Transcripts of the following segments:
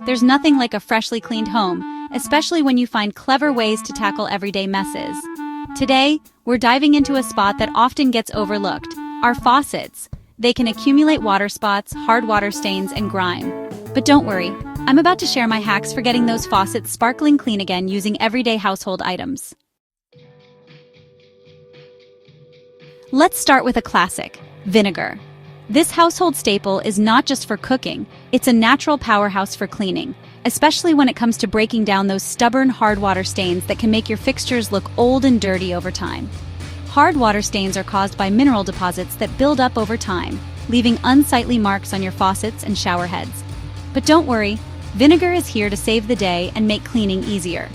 There's nothing like a freshly cleaned home, especially when you find clever ways to tackle everyday messes. Today, we're diving into a spot that often gets overlooked, our faucets. They can accumulate water spots, hard water stains, and grime. But don't worry, I'm about to share my hacks for getting those faucets sparkling clean again using everyday household items. Let's start with a classic, vinegar. This household staple is not just for cooking, it's a natural powerhouse for cleaning, especially when it comes to breaking down those stubborn hard water stains that can make your fixtures look old and dirty over time. Hard water stains are caused by mineral deposits that build up over time, leaving unsightly marks on your faucets and shower heads. But don't worry, vinegar is here to save the day and make cleaning easier.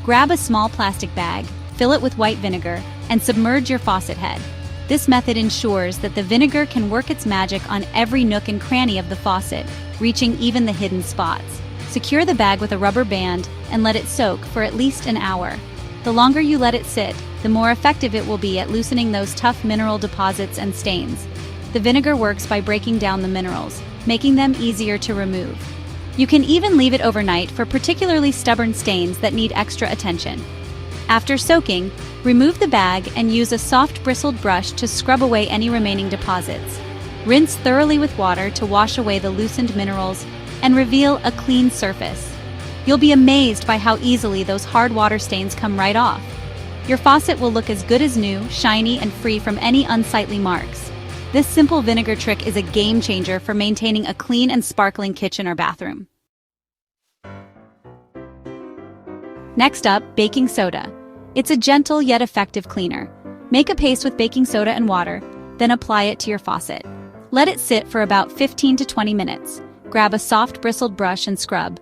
Grab a small plastic bag, fill it with white vinegar, and submerge your faucet head. This method ensures that the vinegar can work its magic on every nook and cranny of the faucet, reaching even the hidden spots. Secure the bag with a rubber band and let it soak for at least an hour. The longer you let it sit, the more effective it will be at loosening those tough mineral deposits and stains. The vinegar works by breaking down the minerals, making them easier to remove. You can even leave it overnight for particularly stubborn stains that need extra attention. After soaking, remove the bag and use a soft bristled brush to scrub away any remaining deposits. Rinse thoroughly with water to wash away the loosened minerals and reveal a clean surface. You'll be amazed by how easily those hard water stains come right off. Your faucet will look as good as new, shiny, and free from any unsightly marks. This simple vinegar trick is a game changer for maintaining a clean and sparkling kitchen or bathroom. Next up, baking soda. It's a gentle yet effective cleaner. Make a paste with baking soda and water, then apply it to your faucet. Let it sit for about 15 to 20 minutes. Grab a soft bristled brush and scrub.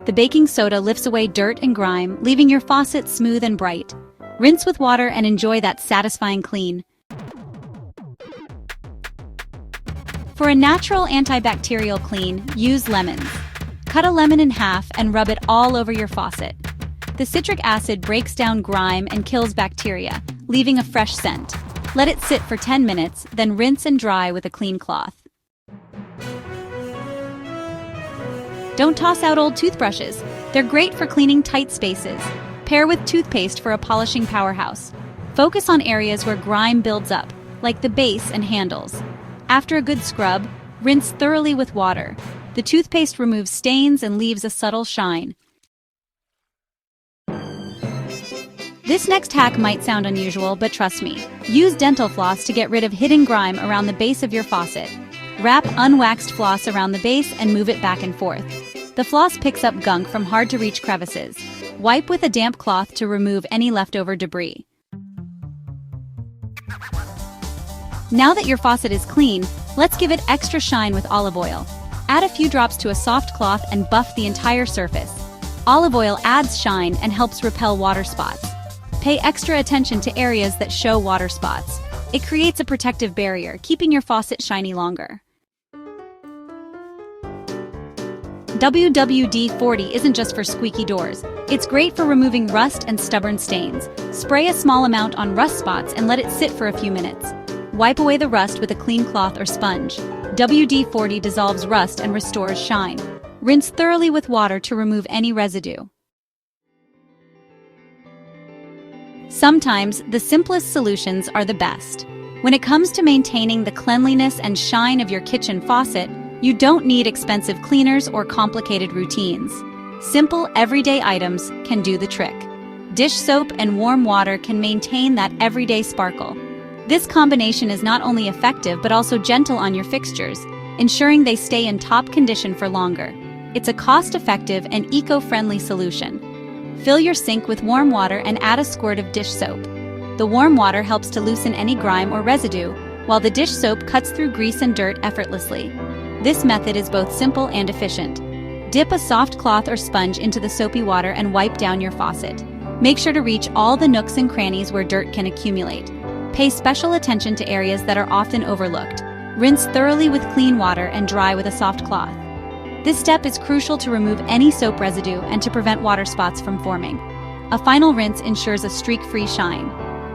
The baking soda lifts away dirt and grime, leaving your faucet smooth and bright. Rinse with water and enjoy that satisfying clean. For a natural antibacterial clean, use lemons. Cut a lemon in half and rub it all over your faucet. The citric acid breaks down grime and kills bacteria, leaving a fresh scent. Let it sit for 10 minutes, then rinse and dry with a clean cloth. Don't toss out old toothbrushes. They're great for cleaning tight spaces. Pair with toothpaste for a polishing powerhouse. Focus on areas where grime builds up, like the base and handles. After a good scrub, rinse thoroughly with water. The toothpaste removes stains and leaves a subtle shine. This next hack might sound unusual, but trust me. Use dental floss to get rid of hidden grime around the base of your faucet. Wrap unwaxed floss around the base and move it back and forth. The floss picks up gunk from hard-to-reach crevices. Wipe with a damp cloth to remove any leftover debris. Now that your faucet is clean, let's give it extra shine with olive oil. Add a few drops to a soft cloth and buff the entire surface. Olive oil adds shine and helps repel water spots. Pay extra attention to areas that show water spots. It creates a protective barrier, keeping your faucet shiny longer. WD-40 isn't just for squeaky doors. It's great for removing rust and stubborn stains. Spray a small amount on rust spots and let it sit for a few minutes. Wipe away the rust with a clean cloth or sponge. WD-40 dissolves rust and restores shine. Rinse thoroughly with water to remove any residue. Sometimes, the simplest solutions are the best. When it comes to maintaining the cleanliness and shine of your kitchen faucet, you don't need expensive cleaners or complicated routines. Simple, everyday items can do the trick. Dish soap and warm water can maintain that everyday sparkle. This combination is not only effective but also gentle on your fixtures, ensuring they stay in top condition for longer. It's a cost-effective and eco-friendly solution. Fill your sink with warm water and add a squirt of dish soap. The warm water helps to loosen any grime or residue, while the dish soap cuts through grease and dirt effortlessly. This method is both simple and efficient. Dip a soft cloth or sponge into the soapy water and wipe down your faucet. Make sure to reach all the nooks and crannies where dirt can accumulate. Pay special attention to areas that are often overlooked. Rinse thoroughly with clean water and dry with a soft cloth. This step is crucial to remove any soap residue and to prevent water spots from forming. A final rinse ensures a streak-free shine.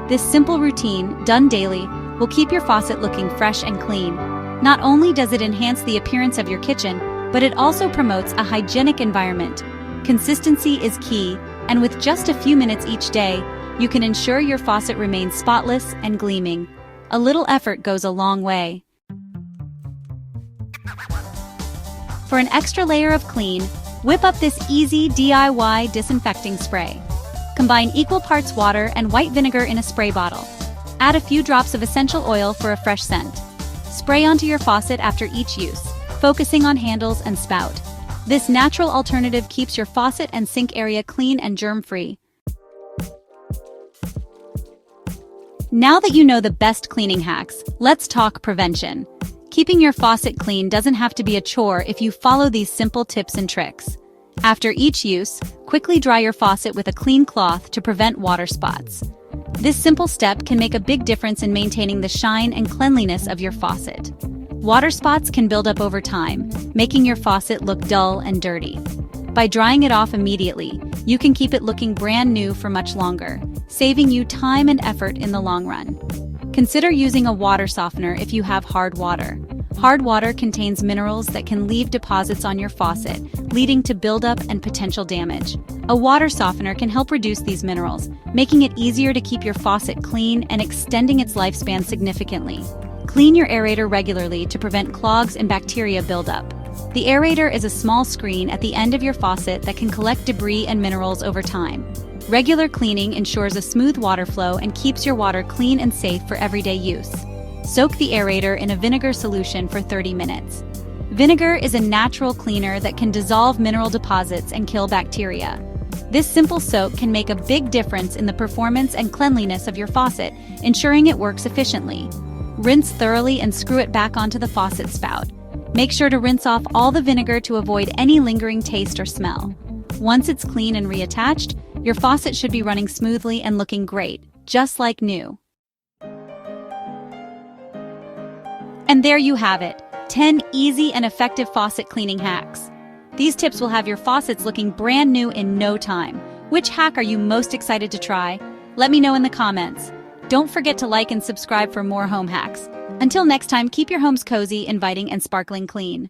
This simple routine, done daily, will keep your faucet looking fresh and clean. Not only does it enhance the appearance of your kitchen, but it also promotes a hygienic environment. Consistency is key, and with just a few minutes each day, you can ensure your faucet remains spotless and gleaming. A little effort goes a long way. For an extra layer of clean, whip up this easy DIY disinfecting spray. Combine equal parts water and white vinegar in a spray bottle. Add a few drops of essential oil for a fresh scent. Spray onto your faucet after each use, focusing on handles and spout. This natural alternative keeps your faucet and sink area clean and germ-free. Now that you know the best cleaning hacks, let's talk prevention. Keeping your faucet clean doesn't have to be a chore if you follow these simple tips and tricks. After each use, quickly dry your faucet with a clean cloth to prevent water spots. This simple step can make a big difference in maintaining the shine and cleanliness of your faucet. Water spots can build up over time, making your faucet look dull and dirty. By drying it off immediately, you can keep it looking brand new for much longer, saving you time and effort in the long run. Consider using a water softener if you have hard water. Hard water contains minerals that can leave deposits on your faucet, leading to buildup and potential damage. A water softener can help reduce these minerals, making it easier to keep your faucet clean and extending its lifespan significantly. Clean your aerator regularly to prevent clogs and bacteria buildup. The aerator is a small screen at the end of your faucet that can collect debris and minerals over time. Regular cleaning ensures a smooth water flow and keeps your water clean and safe for everyday use. Soak the aerator in a vinegar solution for 30 minutes. Vinegar is a natural cleaner that can dissolve mineral deposits and kill bacteria. This simple soak can make a big difference in the performance and cleanliness of your faucet, ensuring it works efficiently. Rinse thoroughly and screw it back onto the faucet spout. Make sure to rinse off all the vinegar to avoid any lingering taste or smell. Once it's clean and reattached, your faucet should be running smoothly and looking great, just like new. And there you have it, 10 easy and effective faucet cleaning hacks. These tips will have your faucets looking brand new in no time. Which hack are you most excited to try? Let me know in the comments. Don't forget to like and subscribe for more home hacks. Until next time, keep your homes cozy, inviting, and sparkling clean.